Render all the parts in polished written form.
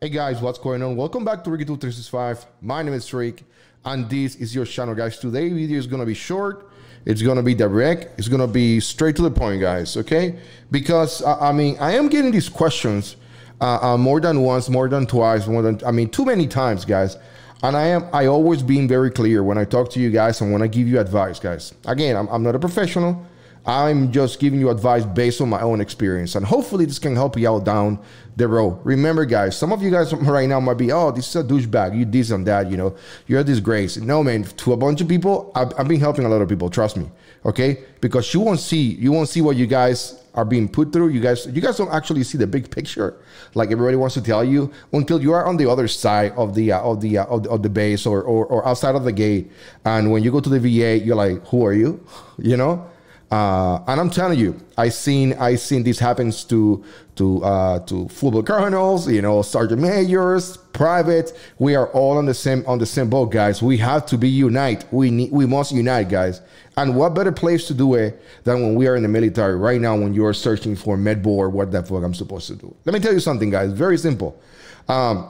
Hey guys, what's going on? Welcome back to Ricky2365. My name is Rick, and this is your channel, guys. Today's video is gonna be short. It's gonna be direct. It's gonna be straight to the point, guys. Okay? Because I am getting these questions more than once, more than twice, too many times, guys. And I always being very clear when I talk to you guys and when I give you advice, guys. Again, I'm not a professional. I'm just giving you advice based on my own experience, and hopefully this can help you out down the road. Remember, guys, some of you guys right now might be, oh, this is a douchebag, you this and that, you know, you're a disgrace. No, man, to a bunch of people, I've been helping a lot of people, trust me, okay? Because you won't see what you guys are being put through. You guys don't actually see the big picture, like everybody wants to tell you, until you are on the other side of the base or outside of the gate. And when you go to the VA, you're like, who are you? You know? And I'm telling you, I seen this happens to football colonels, you know, sergeant majors, private. We are all on the same boat, guys. We have to be unite. We must unite, guys. And what better place to do it than when we are in the military right now, when you are searching for MEDBOARD, what the fuck I'm supposed to do. Let me tell you something, guys. Very simple. And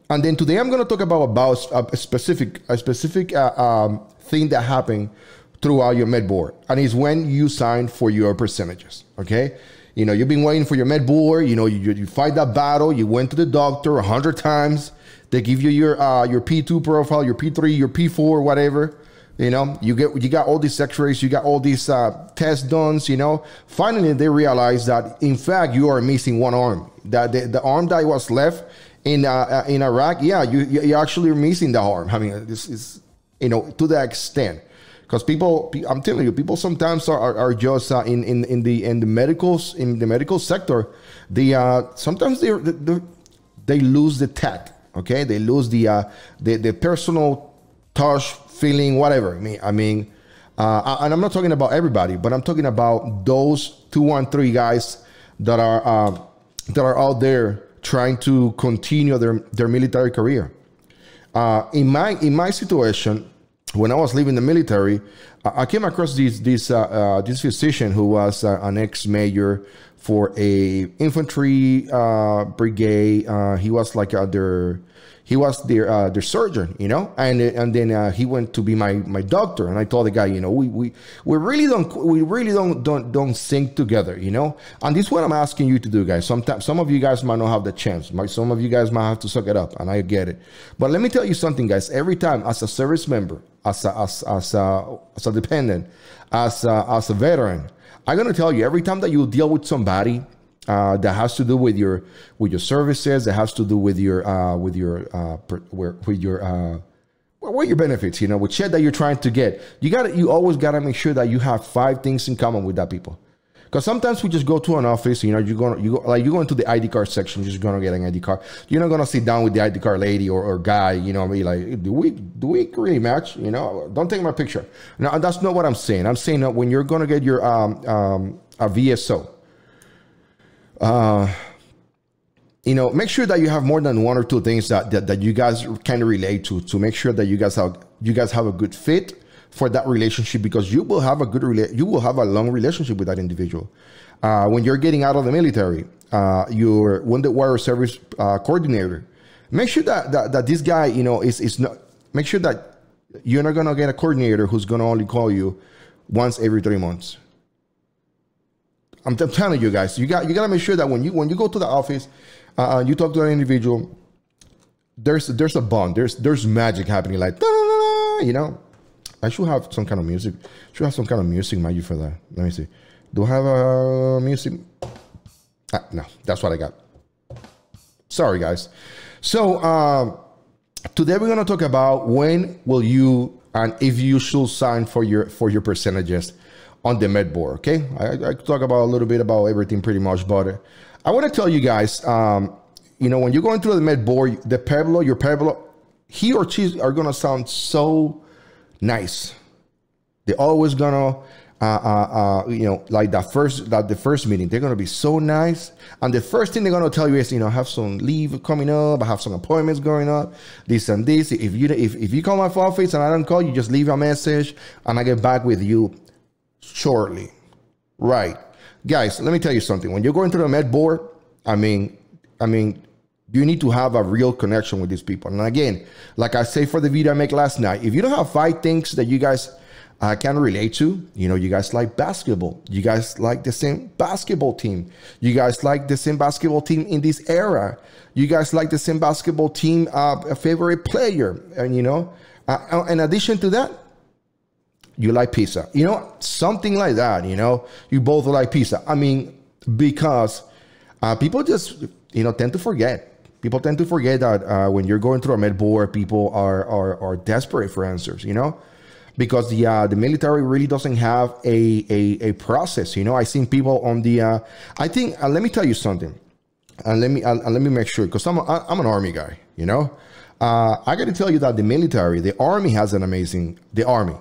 then today I'm going to talk about a specific thing that happened throughout your MEDBOARD, and it's when you sign for your percentages. Okay, you know, you've been waiting for your MEDBOARD. You know, you fight that battle. You went to the doctor 100 times. They give you your P2 profile, your P3, your P4, whatever. You know, you got all these X-rays, you got all these tests done. You know, finally they realize that in fact you are missing one arm. That the arm that was left in Iraq, yeah, you actually are missing the arm. I mean, this is, you know, to that extent. Because people, I'm telling you, people sometimes are just in the medical sector. Sometimes they lose the tact. Okay, they lose the personal touch, feeling, whatever. And I'm not talking about everybody, but I'm talking about those 213 guys that are out there trying to continue their military career. In my situation, when I was leaving the military, I came across this physician who was an ex-major for a infantry brigade. He was like their surgeon, you know, and then he went to be my doctor. And I told the guy, you know, we really don't sync together, you know. And this is what I'm asking you to do, guys. Sometimes some of you guys might not have the chance. Some of you guys might have to suck it up, and I get it. But let me tell you something, guys. Every time, as a service member, as a dependent, as a veteran, I'm gonna tell you, every time that you deal with somebody that has to do with your services, that has to do with your benefits, you know, with shit that you're trying to get, you always gotta make sure that you have 5 things in common with that people. Because sometimes we just go to an office, you know, you go into the ID card section, you're just gonna get an ID card. You're not gonna sit down with the ID card lady or guy, you know, be like, do we really match? You know, don't take my picture. No, that's not what I'm saying. I'm saying that when you're gonna get your a VSO, you know, make sure that you have more than 1 or 2 things that you guys can relate to make sure that you guys have a good fit for that relationship, because you will have a long relationship with that individual. When you're getting out of the military, you're wounded warrior service coordinator. Make sure that this guy, you know, is not. Make sure that you're not gonna get a coordinator who's gonna only call you once every 3 months. I'm telling you guys, you gotta make sure that when you go to the office, you talk to an individual, there's a bond, there's magic happening, like, you know. I should have some kind of music. Should have some kind of music magic for that. Let me see. Do I have a music? No, that's what I got. Sorry, guys. So today we're gonna talk about when will you and if you should sign for your percentages on the MEDBOARD. Okay, I talk about a little bit about everything pretty much, but I want to tell you guys, you know, when you're going through the MEDBOARD, your PEBLO, he or she are gonna sound so nice. They're always gonna you know, like the first meeting, they're gonna be so nice, and the first thing they're gonna tell you is, you know, I have some leave coming up, I have some appointments going up, this and this. If you call my office and I don't call you, just leave a message and I get back with you shortly. Right, guys, let me tell you something. When you're going through the MEDBOARD, I mean You need to have a real connection with these people. And again, like I say for the video I make last night, if you don't have 5 things that you guys can relate to, you know, you guys like basketball, you guys like the same basketball team, you guys like the same basketball team in this era, you guys like the same basketball team, a favorite player, and you know, in addition to that, you like pizza, you know, something like that, you know, you both like pizza. I mean, because people just, you know, tend to forget. People tend to forget that when you're going through a med board, people are desperate for answers, you know, because the military really doesn't have a process. You know, I've seen people on the, I think, let me tell you something, and let me make sure, because I'm an Army guy, you know. I got to tell you that the military, the Army has an amazing, the Army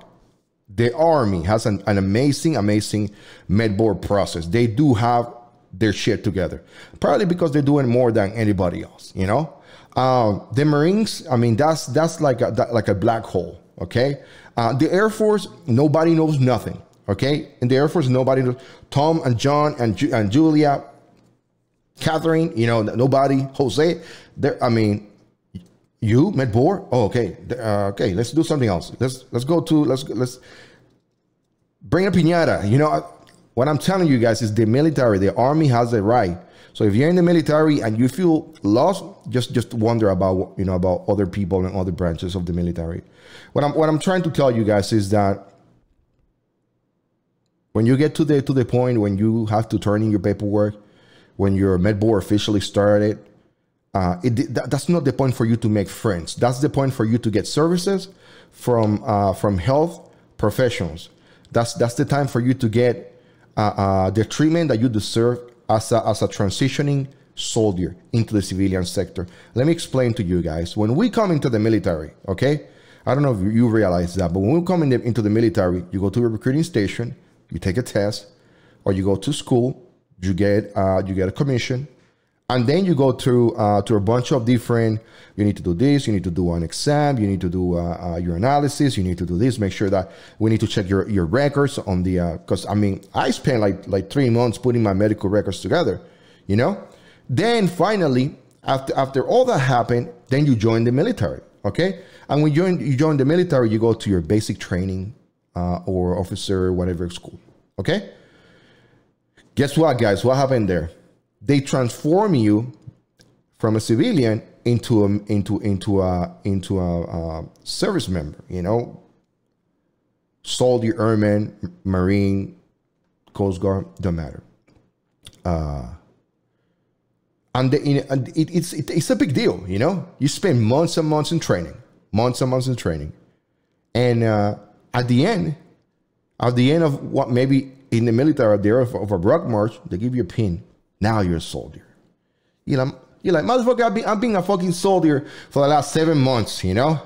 has an amazing med board process. They do have their shit together, probably because they're doing more than anybody else, you know. The Marines, I mean, that's like a black hole. Okay. The Air Force, nobody knows nothing. Okay. In the Air Force, nobody knows. Tom and John and Julia, Catherine, you know, nobody. Jose, I mean, you med board. Oh, okay. Okay. Let's do something else. Let's bring a piñata. You know, what I'm telling you guys is the military, the Army has it right. So if you're in the military and you feel lost, just wonder about, you know, about other people and other branches of the military. What I'm trying to tell you guys is that when you get to the point when you have to turn in your paperwork, when your med board officially started, that's not the point for you to make friends. That's the point for you to get services from health professionals. That's the time for you to get the treatment that you deserve as a transitioning soldier into the civilian sector. Let me explain to you guys. When we come into the military, okay, I don't know if you realize that, but when we come into the military, you go to a recruiting station, you take a test, or you go to school, you get a commission, and then you go to a bunch of different, you need to do this, you need to do an exam, you need to do your analysis, you need to do this, make sure that we need to check your records on the, because I mean, I spent like 3 months putting my medical records together, you know? Then finally, after all that happened, then you join the military, okay? And when you join the military, you go to your basic training or officer, whatever school, okay? Guess what, guys? What happened there? They transform you from a civilian into a service member, you know, soldier, airman, Marine, Coast Guard, don't matter. And it's a big deal, you know. You spend months and months in training, and at the end of what maybe in the military there of a rock march, they give you a pin. Now you're a soldier. You're like, motherfucker, I've been a fucking soldier for the last 7 months, you know?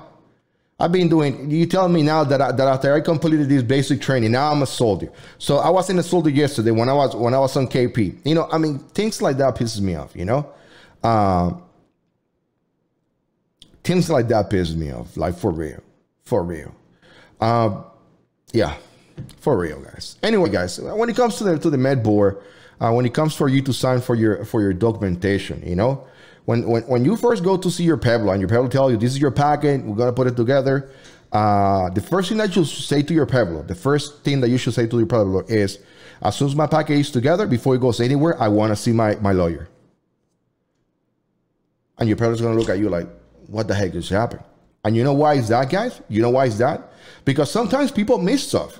I've been doing, you tell me now that after I completed this basic training, now I'm a soldier. So I wasn't a soldier yesterday when I was on KP. You know, I mean, things like that pisses me off, you know? Things like that pisses me off, like for real. Yeah, for real, guys. Anyway, guys, when it comes to the med board, when it comes for you to sign for your documentation, you know, when you first go to see your PEBLO and your PEBLO tell you this is your packet, we're gonna put it together. The first thing that you should say to your PEBLO, is, as soon as my packet is together, before it goes anywhere, I want to see my lawyer. And your PEBLO is gonna look at you like, what the heck is happening? And you know why is that, guys? You know why is that? Because sometimes people miss stuff.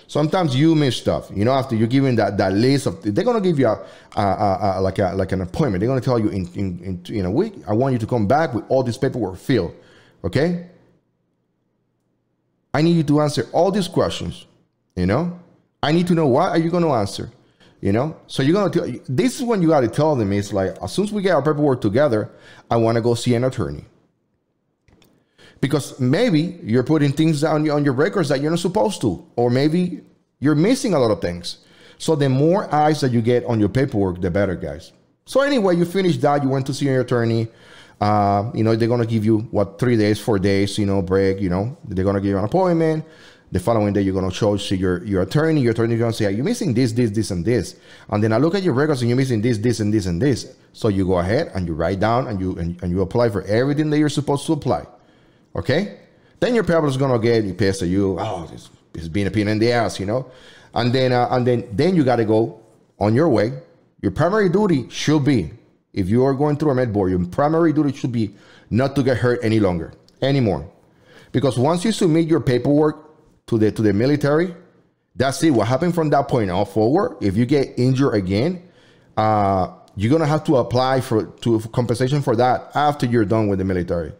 Sometimes you miss stuff, you know, after you're given that list of, they're going to give you like an appointment. They're going to tell you in a week, I want you to come back with all this paperwork filled. Okay. I need you to answer all these questions, you know, I need to know what are you going to answer, you know? So you're going to, this is when you got to tell them, it's like, as soon as we get our paperwork together, I want to go see an attorney. Because maybe you're putting things on your records that you're not supposed to, or maybe you're missing a lot of things. So the more eyes that you get on your paperwork, the better, guys. So anyway, you finish that, you went to see your attorney. You know, they're going to give you, 3 days, 4 days, you know, break, you know, they're going to give you an appointment. The following day, you're going to show to your attorney. Your attorney is going to say, are you missing this, this, this, and this? And then I look at your records and you're missing this, this, and this, and this. So you go ahead and you write down and you apply for everything that you're supposed to apply. Okay? Then your PEBLO is going to get pissed at you. Oh, it's being a pain in the ass, you know? And then you got to go on your way. Your primary duty should be, if you are going through a MEDBOARD, your primary duty should be not to get hurt any longer, anymore. Because once you submit your paperwork to the military, that's it. What happened from that point on forward, if you get injured again, you're going to have to apply for compensation for that after you're done with the military.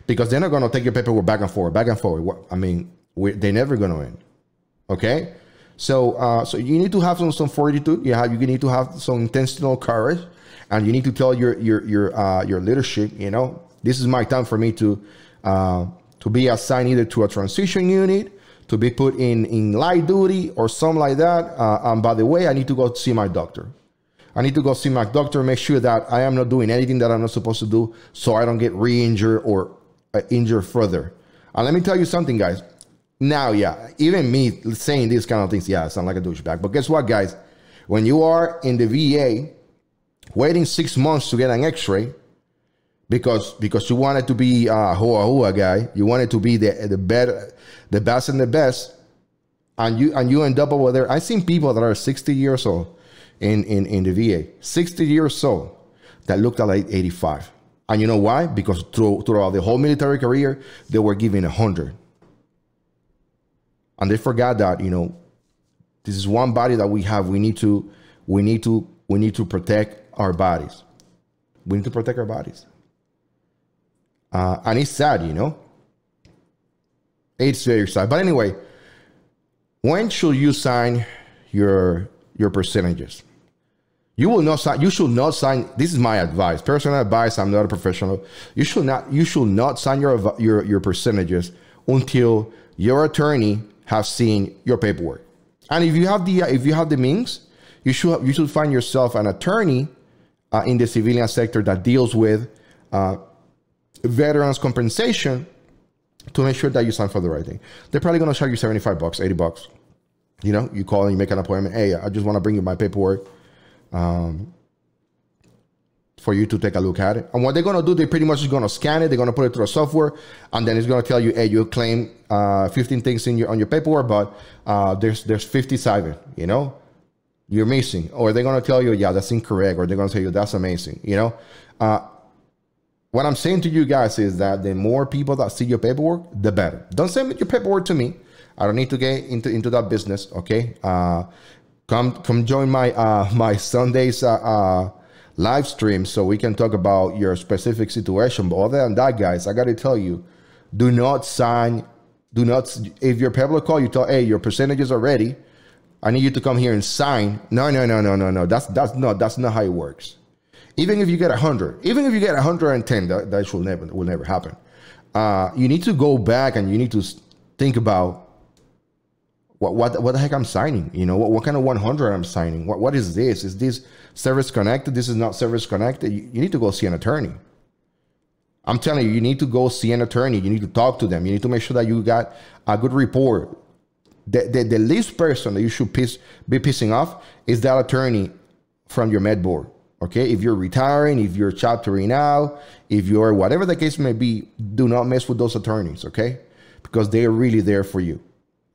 Because they're not going to take your paperwork back and forth, back and forth. I mean, they're never going to end. Okay? So you need to have some fortitude. You need to have some intentional courage. And you need to tell your leadership, you know, this is my time for me to be assigned either to a transition unit, to be put in light duty or something like that. And by the way, I need to go see my doctor. I need to go see my doctor, make sure that I am not doing anything that I'm not supposed to do so I don't get re-injured or injured further. And let me tell you something, guys. Now, yeah, even me saying these kind of things, yeah, I sound like a douchebag. But guess what, guys? When you are in the VA, waiting 6 months to get an x-ray because you wanted to be a hua guy, you wanted to be the best and the best, and you end up over there. I've seen people that are 60 years old in the VA, 60 years old, that looked like 85. And you know why? Because throughout the whole military career, they were given 100. And they forgot that, you know, this is one body that we have. We need to protect our bodies. We need to protect our bodies. And it's sad, you know. It's very sad. But anyway, when should you sign your percentages? You will not sign. You should not sign. This is my advice, personal advice. I'm not a professional. You should not sign your percentages until your attorney has seen your paperwork. And if you have the means, you should find yourself an attorney in the civilian sector that deals with veterans compensation to make sure that you sign for the right thing. They're probably going to charge you $75, $80. You know, you call and you make an appointment. Hey, I just want to bring you my paperwork for you to take a look at it. And what they're going to do, they're pretty much just going to scan it. They're going to put it through a software, and then it's going to tell you, hey, you claim 15 things on your paperwork, but there's 57. You know, you're missing. Or they're going to tell you, yeah, that's incorrect. Or they're going to tell you that's amazing. You know, what I'm saying to you guys is that the more people that see your paperwork, the better. Don't send your paperwork to me. I don't need to get into that business. Okay. Come join my Sundays live stream so we can talk about your specific situation. But other than that, guys, I got to tell you, do not sign. If your PEBLO call, you tell, hey, your percentages are ready. I need you to come here and sign. No. That's not how it works. Even if you get 100, even if you get 110, that will never happen. You need to go back and you need to think about what the heck I'm signing. You know, what kind of 100 I'm signing. What is this? Is this service connected? This is not service connected. You need to go see an attorney. I'm telling you, you need to go see an attorney. You need to talk to them. You need to make sure that you got a good report. The least person that you should be pissing off is that attorney from your MEDBOARD. Okay, if you're retiring, if you're chaptering out, if you're whatever the case may be, do not mess with those attorneys, okay? Because they are really there for you,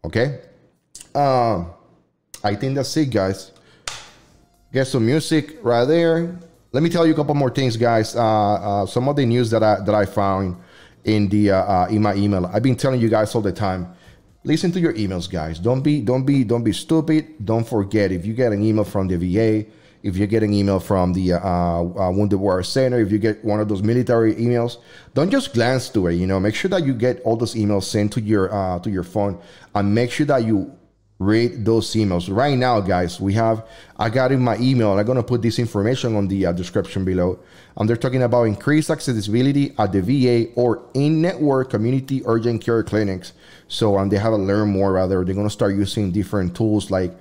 okay? I think that's it, guys. Get some music right there. Let me tell you a couple more things, guys. Some of the news that I found in my email. I've been telling you guys all the time. Listen to your emails, guys. Don't be stupid. Don't forget, if you get an email from the VA, if you get an email from the Wounded Warrior Center, if you get one of those military emails, don't just glance through it. You know, make sure that you get all those emails sent to your phone, and make sure that you read those emails. Right now, guys, I got in my email. I'm gonna put this information on the description below. They're talking about increased accessibility at the VA or in-network community urgent care clinics. So they have to learn more. Rather, they're gonna start using different tools like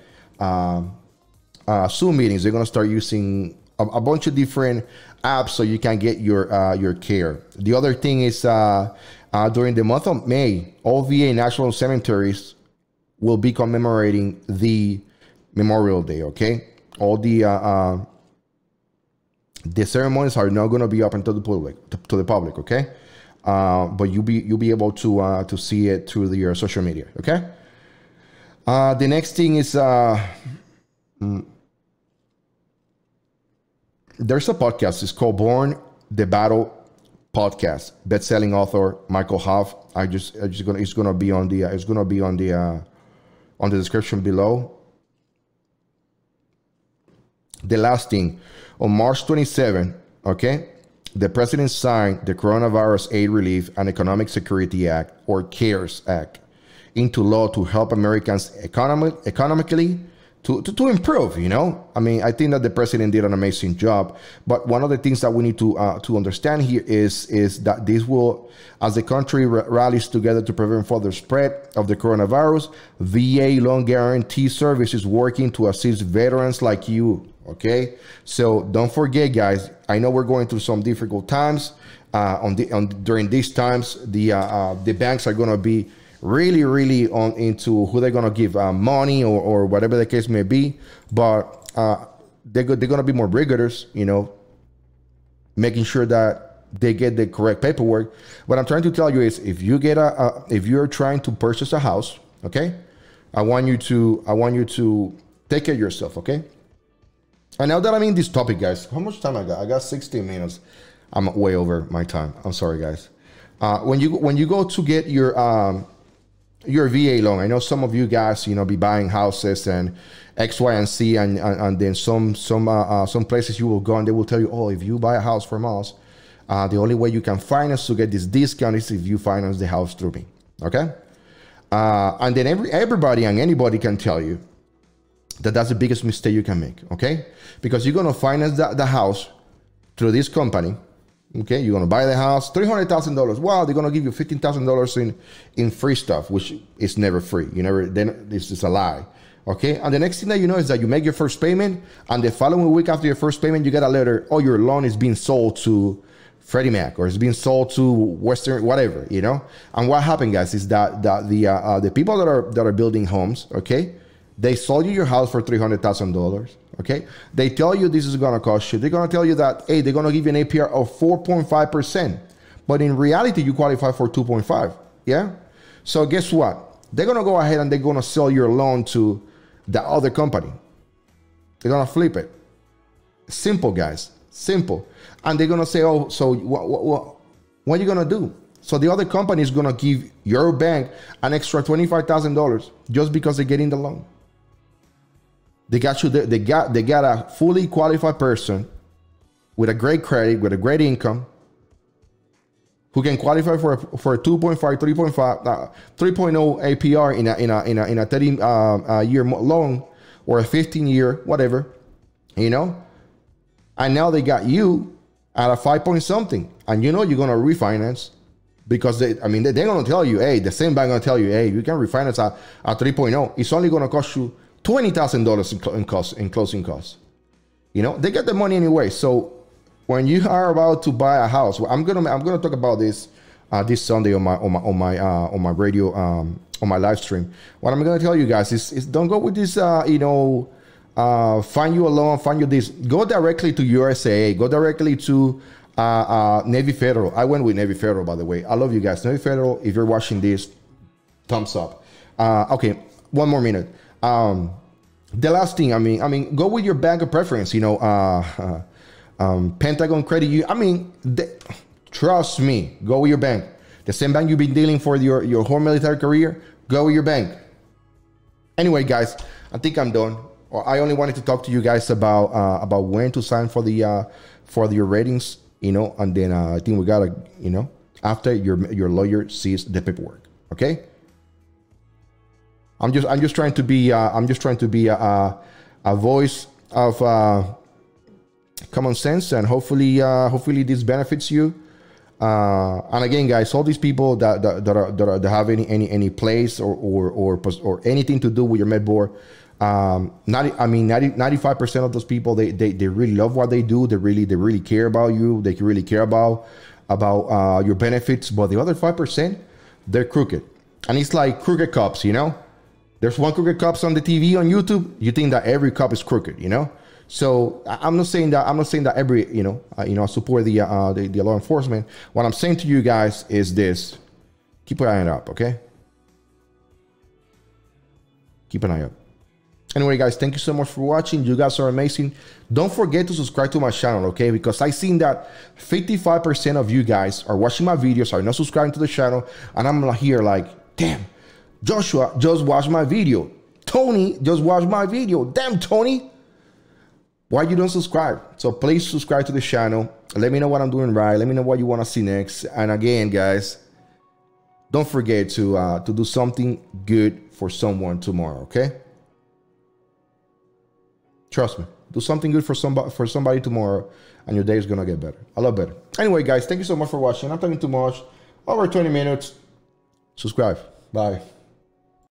Zoom meetings. They're going to start using a bunch of different apps so you can get your care. The other thing is during the month of May, all VA national cemeteries will be commemorating the Memorial Day. Okay, all the ceremonies are not going to be up until the public. Okay, but you'll be able to see it through your social media. Okay. The next thing is there's a podcast. It's called Born the Battle Podcast. Best-selling author Michael Hoff. It's gonna be on the description below. The last thing, on March 27, okay, the president signed the Coronavirus Aid Relief and Economic Security Act, or CARES Act, into law to help Americans economically to improve. You know, I mean, I think that the president did an amazing job. But one of the things that we need to understand here is that this will, as the country rallies together to prevent further spread of the coronavirus, VA Loan Guarantee Service is working to assist veterans like you. Okay, so don't forget, guys. I know we're going through some difficult times. During these times, the banks are going to be really into who they're going to give money or whatever the case may be, but they're going to be more rigorous, you know, making sure that they get the correct paperwork. What I'm trying to tell you is, if you're trying to purchase a house, okay, I want you to take care of yourself. Okay. And now that I'm in this topic, guys, how much time I got? I got 16 minutes. I'm way over my time. I'm sorry, guys. When you go to get your VA loan, I know some of you guys, you know, be buying houses and X, Y, and Z, and then some places you will go and they will tell you, oh, if you buy a house from us, the only way you can finance to get this discount is if you finance the house through me. Okay, and then everybody and anybody can tell you that that's the biggest mistake you can make. Okay, because you're gonna finance the house through this company. Okay, you're gonna buy the house, $300,000. Wow, they're gonna give you $15,000 in free stuff, which is never free. This is a lie. Okay, and the next thing that you know is that you make your first payment, and the following week after your first payment, you get a letter, oh, your loan is being sold to Freddie Mac, or it's being sold to Western, whatever, you know. And what happened, guys, is that the people that are building homes, okay, they sold you your house for $300,000. Okay, they tell you this is going to cost you. They're going to tell you that, hey, they're going to give you an APR of 4.5%, but in reality, you qualify for 2.5. Yeah. So guess what? They're going to go ahead and they're going to sell your loan to the other company. They're going to flip it. Simple, guys. Simple. And they're going to say, oh, so what are you going to do? So the other company is going to give your bank an extra $25,000 just because they're getting the loan. They got you. They got a fully qualified person with a great credit, with a great income, who can qualify for a 2.5, 3.5, 3.0 APR in a 30 year loan, or a 15-year, whatever, you know. And now they got you at a 5 point something, and you know you're gonna refinance, because they're gonna tell you, hey, the same bank gonna tell you, hey, you can refinance at 3.0. It's only gonna cost you $20,000 in closing costs. You know, they get the money anyway. So when you are about to buy a house, well, I'm gonna talk about this this Sunday on my radio, on my live stream. What I'm gonna tell you guys is don't go with this find you a loan, find you this. Go directly to USAA. Go directly to Navy Federal. I went with Navy Federal, by the way. I love you guys. Navy Federal, if you're watching this, thumbs up. Okay, one more minute. The last thing, I mean, go with your bank of preference. You know, Pentagon Credit. Trust me. Go with your bank. The same bank you've been dealing for your whole military career. Go with your bank. Anyway, guys, I think I'm done. I only wanted to talk to you guys about when to sign for your ratings. You know, and then I think we gotta, you know, after your lawyer sees the paperwork. Okay. I'm just trying to be a voice of common sense, and hopefully this benefits you. And again, guys, all these people that have any place or anything to do with your MedBoard, 95% of those people, they really love what they do. They really care about you. They really care about your benefits. But the other 5%, they're crooked, and it's like crooked cops, you know. There's one crooked cops on the TV on YouTube. You think that every cop is crooked, you know? So I'm not saying that. I'm not saying that every I support the law enforcement. What I'm saying to you guys is this: keep an eye up, okay? Keep an eye up. Anyway, guys, thank you so much for watching. You guys are amazing. Don't forget to subscribe to my channel, okay? Because I seen that 55% of you guys are watching my videos, are not subscribing to the channel, and I'm here like, damn, Joshua just watched my video. Tony just watched my video. Damn, Tony. Why you don't subscribe? So please subscribe to the channel. Let me know what I'm doing right. Let me know what you want to see next. And again, guys, don't forget to do something good for someone tomorrow, okay? Trust me. Do something good for somebody tomorrow, and your day is gonna get better. A lot better. Anyway, guys, thank you so much for watching. I'm talking too much. Over 20 minutes. Subscribe. Bye.